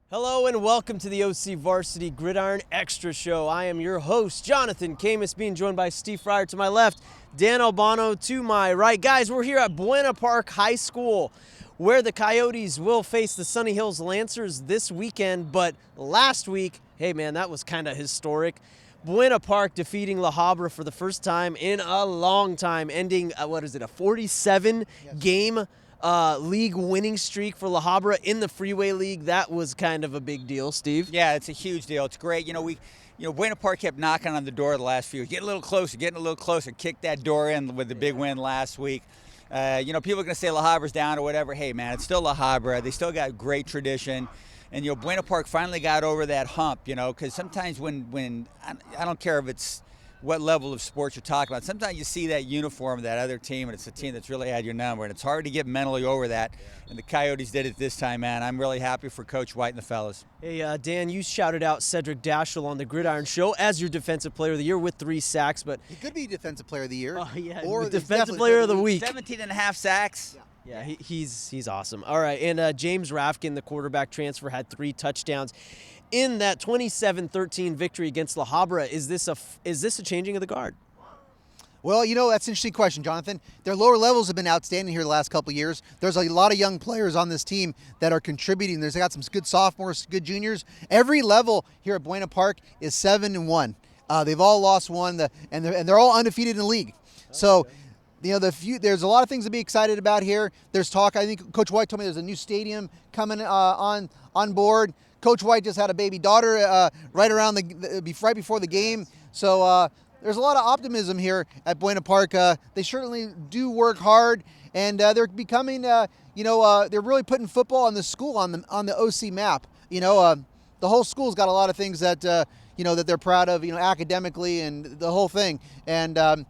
Hello and welcome to the OCVarsity Gridiron Extra Show. I am your host, Jonathan Khamis, being joined by Steve Fryer to my left, Dan Albano to my right. Guys, we're here at Buena Park High School, where the Coyotes will face the Sunny Hills Lancers this weekend. But last week, hey man, that was kind of historic. Buena Park defeating Habra for the first time in a long time, ending, a 47-game league winning streak for Habra in the Freeway League. That was kind of a big deal, Steve. Yeah, it's a huge deal. It's great. Buena Park kept knocking on the door the last few years. Getting a little closer. Kicked that door in with the big win last week. People are going to say Habra's down or whatever. Hey, man, it's still Habra. They still got great tradition. And, Buena Park finally got over that hump, because sometimes when I don't care if it's what level of sports you're talking about. Sometimes you see that uniform of that other team, and it's a team that's really had your number, and it's hard to get mentally over that. And the Coyotes did it this time, man. I'm really happy for Coach White and the fellas. Hey, Dan, you shouted out Cedric Daschle on the Gridiron Show as your Defensive Player of the Year with 3 sacks, but he could be Defensive Player of the Year. Yeah, or Defensive Player of the Week. 17.5 sacks. Yeah, he's awesome. All right, and James Rafkin, the quarterback transfer, had 3 touchdowns in that 27-13 victory against Habra. Is this a changing of the guard? Well, that's an interesting question, Jonathan. Their lower levels have been outstanding here the last couple of years. There's a lot of young players on this team that are contributing. They got some good sophomores, good juniors. Every level here at Buena Park is 7-1. They've all lost one, and they're all undefeated in the league. So, there's a lot of things to be excited about here. There's talk. I think Coach White told me there's a new stadium coming on board. Coach White just had a baby daughter right before the game. So there's a lot of optimism here at Buena Park. They certainly do work hard, and they're becoming, they're really putting football on the school on the OC map. The whole school's got a lot of things that that they're proud of, academically and the whole thing. And the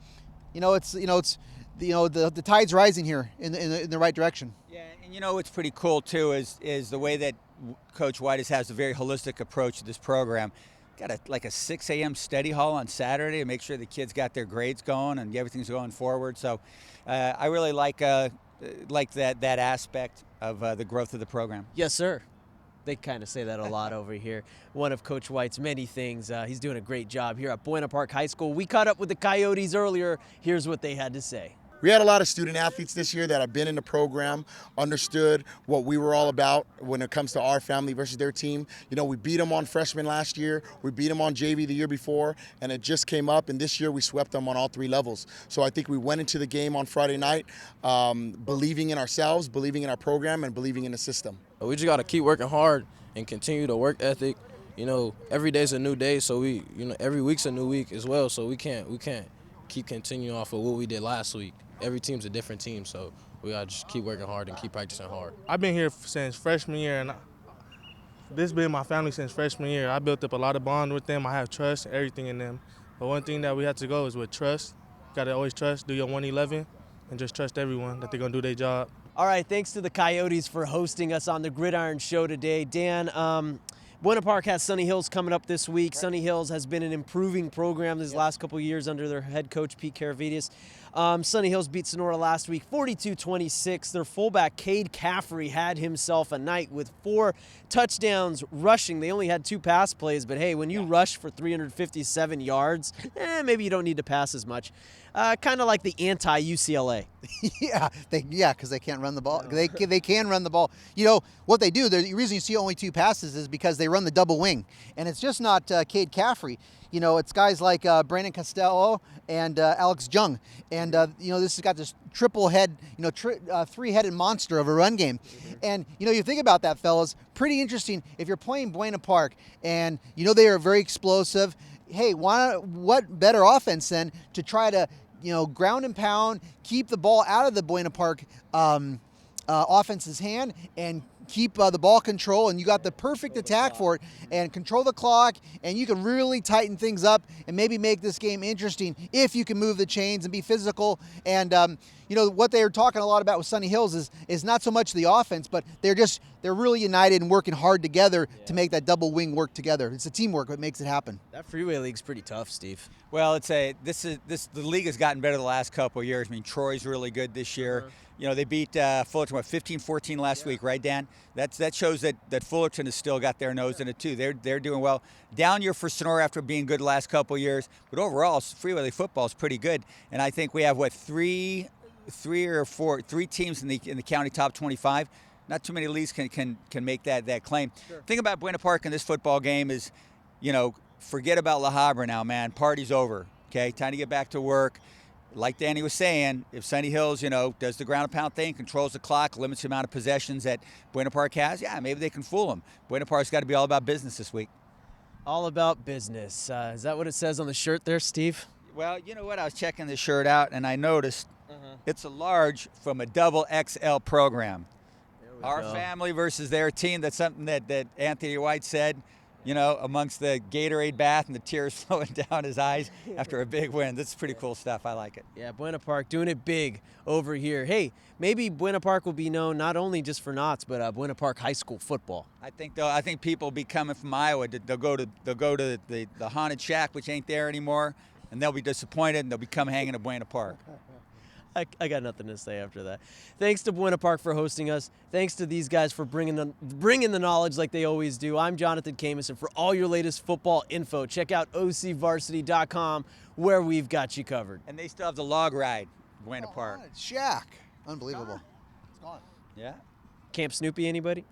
tide's rising here in the right direction. Yeah, and what's pretty cool too is the way that Coach White has a very holistic approach to this program. Got a 6 a.m. study hall on Saturday to make sure the kids got their grades going and everything's going forward. So I really like that aspect of the growth of the program. Yes, sir. They kind of say that a lot over here. One of Coach White's many things. He's doing a great job here at Buena Park High School. We caught up with the Coyotes earlier. Here's what they had to say. We had a lot of student athletes this year that have been in the program, understood what we were all about when it comes to our family versus their team. We beat them on freshmen last year. We beat them on JV the year before, and it just came up. And this year we swept them on all 3 levels. So I think we went into the game on Friday night believing in ourselves, believing in our program, and believing in the system. We just got to keep working hard and continue the work ethic. Every day's a new day, so every week's a new week as well. So we can't keep continuing off of what we did last week. Every team's a different team, so we got to just keep working hard and keep practicing hard. I've been here since freshman year, and this has been my family since freshman year. I built up a lot of bond with them. I have trust, everything in them. But one thing that we have to go is with trust. Got to always trust, do your 111, and just trust everyone that they're going to do their job. All right, thanks to the Coyotes for hosting us on the Gridiron Show today. Dan, Buena Park has Sunny Hills coming up this week. Right. Sunny Hills has been an improving program these last couple of years under their head coach, Pete Karavides. Sunny Hills beat Sonora last week, 42-26. Their fullback, Cade Caffrey, had himself a night with 4 touchdowns rushing. They only had 2 pass plays, but hey, when you rush for 357 yards, maybe you don't need to pass as much. Kind of like the anti-UCLA. because they can't run the ball. They can run the ball. What they do, the reason you see only 2 passes is because they run the double wing. And it's just not Cade Caffrey. It's guys like Brandon Costello and Alex Jung. And, this has got this triple head, 3-headed monster of a run game. And, you think about that, fellas, pretty interesting. If you're playing Buena Park and, they are very explosive, hey, what better offense than to try to, ground and pound, keep the ball out of the Buena Park offense's hand and keep the ball control, and you got the perfect attack for it, and control the clock, and you can really tighten things up and maybe make this game interesting if you can move the chains and be physical. And what they're talking a lot about with Sunny Hills is not so much the offense, but they're really united and working hard together to make that double wing work together. It's the teamwork that makes it happen. That Freeway League's pretty tough, Steve. Well, the league has gotten better the last couple of years. I mean, Troy's really good this year. They beat Fullerton 15-14 last week, right, Dan? that shows that Fullerton has still got their nose in it too. They're doing well. Down year for Sonora after being good the last couple of years, but overall Freeway League football is pretty good. And I think we have three teams in the county top 25. Not too many leagues can make that claim. Sure. Thing about Buena Park in this football game is, forget about La Habra now, man. Party's over. Okay, time to get back to work. Like Danny was saying, if Sunny Hills, does the ground and pound thing, controls the clock, limits the amount of possessions that Buena Park has, yeah, maybe they can fool them. Buena Park's got to be all about business this week. All about business. Is that what it says on the shirt there, Steve? Well, you know what? I was checking this shirt out, and I noticed it's a large from a double XL program. Our family versus their team. That's something that Anthony White said, amongst the Gatorade bath and the tears flowing down his eyes after a big win. That's pretty cool stuff. I like it. Yeah, Buena Park doing it big over here. Hey, maybe Buena Park will be known not only just for Knott's, but Buena Park High School football. I think people will be coming from Iowa. They'll go to the haunted shack, which ain't there anymore, and they'll be disappointed, and they'll become hanging at Buena Park. I got nothing to say after that. Thanks to Buena Park for hosting us. Thanks to these guys for bringing the knowledge like they always do. I'm Jonathan Khamis, and for all your latest football info, check out OCVarsity.com, where we've got you covered. And they still have the log ride, Buena Park. Shack. Unbelievable. It's gone. Yeah. Camp Snoopy, anybody?